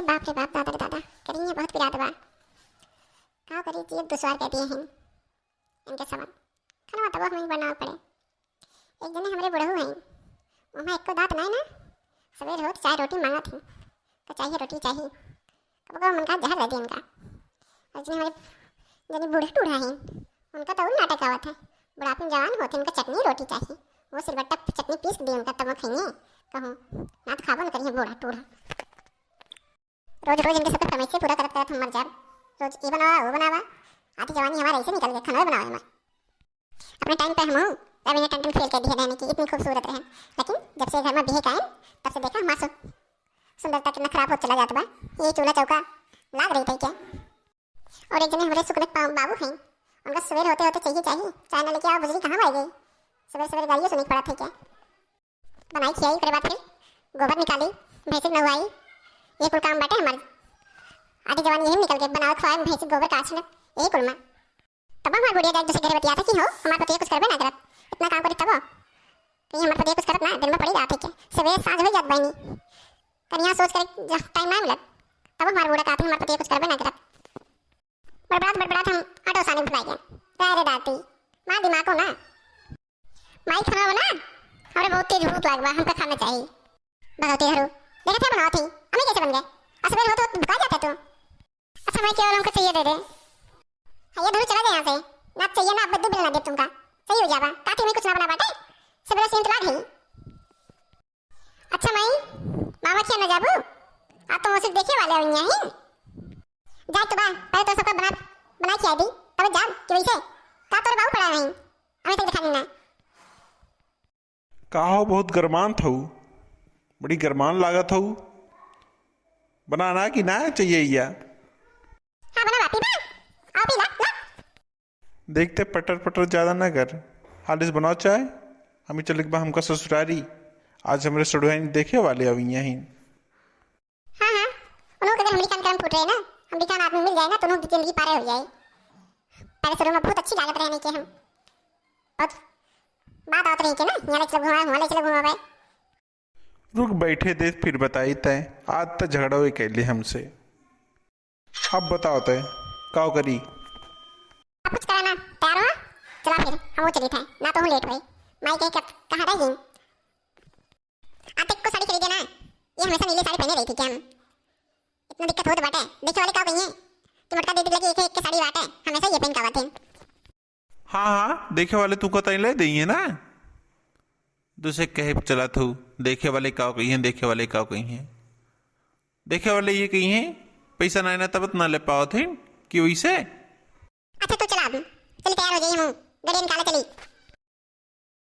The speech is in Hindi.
रे बाप, दादा रे दादा, करेंगे बहुत पिरात बा। का करी जीव दुश्वार कहती हैं इनके सामान खाना तब हमें बनाना पड़े। एक जने हमरे बुढ़ऊ हैं, वहाँ एक को दांत नहीं ना, सवेर होत चाय रोटी मांगा थी, तो चाहिए रोटी चाहिए, कब कब मन का जहर दे दी उनका। और जने हमारे जने बूढ़ा टूढ़ा हैं, उनका तो और नाटक आवत है, बुढ़ापे में जवान होते उनका चटनी रोटी चाहिए, वो सिलबट्टा चटनी पीस दी उनका तब खाएंगे कहूँ ना, तो खाबो न करिए बूढ़ा टूढ़ा। रोज रोज इनके सबका फरमाइश पूरा करत करत हम मर जाब। रोज ये बनावा वो बनावा, आधी जवानी हमारा ऐसे निकल गया, खाना बनावा हमारा अपने टाइम पे। हम हूँ रवीना टंडन फेल कर दी है रहने की, इतनी खूबसूरत रहे, लेकिन जब से घर में बिहे आए तब से देखा हमारा सुंदरता कितना खराब हो चला जाता बा। ये चूल्हा चौका लाग रही थी क्या। और एक जने हमारे सुकनक बाबू हैं, उनका सवेर होते होते चाहिए चाय न लेके आओ, बुजरी कहाँ बढ़ गई, सवेरे सवेरे गालियों सुनी पड़ा था क्या। बनाई खियाई करे बात फिर गोबर निकाली, भैंसी नहवाई, ये कुल काम बाटे हमारे। आधी जवानी यही निकल के बनाओ खवाए भैंसी गोबर काछना यही कुल में। तब हमारे बुढ़िया जाके दूसरे घर बतिया था कि हो हमारे पति कुछ करबे ना करत, इतना काम करी तब कहीं हमारे पति कुछ करत ना, दिन में पड़ी रहा थे क्या, सवेरे साँझ हो जात बहनी कहीं सोच कर टाइम ना मिलत, तब हमारे बूढ़ा कहते हमारे पति कुछ करबे ना करत। बड़बड़ात हम ऑटो सानी भुला गए रे दाती माँ दिमाग को ना, माई खाना बना हमारे बहुत तेज भूख लागवा, हमका खाना चाहिए। भगवती हरू देखा क्या बनाओ थी, हमें कैसे बन गए, असबेर हो तो भुका जाते तू। अच्छा मैं केवल हमको चाहिए दे दे, ये धरू चला जाए यहाँ से, ना चाहिए ना अब बिल ना दे तुमका, सही हो जावा ताकि मैं कुछ ना बना बाटे, सवेरे से इंतजार है। अच्छा माई मामा क्या न जाबू, आप तो सिर्फ देखे वाले हो यहाँ ही जाए तो बा, पहले तो सबका बना खिया दी तब जाओ कि वैसे का तोरे बाबू पड़ा नहीं हमें तक दिखा ना। कहा बहुत गरमान था, बड़ी गरमान लागत हो, बनाना कि ना चाहिए या। हाँ बना बापी बा, आओ पी ला। देखते पटर पटर ज्यादा ना कर, हालिस बनाओ चाय, हम ही चले बा हमका ससुरारी, आज हमारे सड़ुआइन देखे वाले अभी यहीं। हाँ उन्होंने अगर हमारी कान फूट रहे हैं ना, हमारी कान आदमी मिल जाए ना तो उन्होंने जिंदगी पारे हो जाए। पहले शुरू में बहुत अच्छी लागत रहने के हम बहुत बात आते रही के ना, यहाँ ले चलो घुमाए वहाँ ले चलो घुमाए। रुक बैठे दे फिर बताई तय, आज तक झगड़ा हुई कैले हमसे, अब बताओ तय का करी। आप कुछ कराना तैयार हो, चला फिर हम वो चली थे ना तो हम लेट हुए। माई कहीं कहाँ रह गई, आते को साड़ी खरीदे ना, ये हमेशा नीली साड़ी पहने रही थी क्या हम, इतना दिक्कत हो तो बाटे देखे वाले का कहीं है कि मटका दे दी लगी एक साड़ी बाटे हमेशा ये पहन का बाटे। हाँ देखे वाले तू को तय ले दी है ना, दूसरे कहे चला थू देखे वाले का कही है, देखे वाले का कही है, देखे वाले ये कही है पैसा ना ना तब ना ले पाओ थे कि वैसे। अच्छा तो चला चलिए तैयार हो जाइए, हम गाड़ी निकाले चली।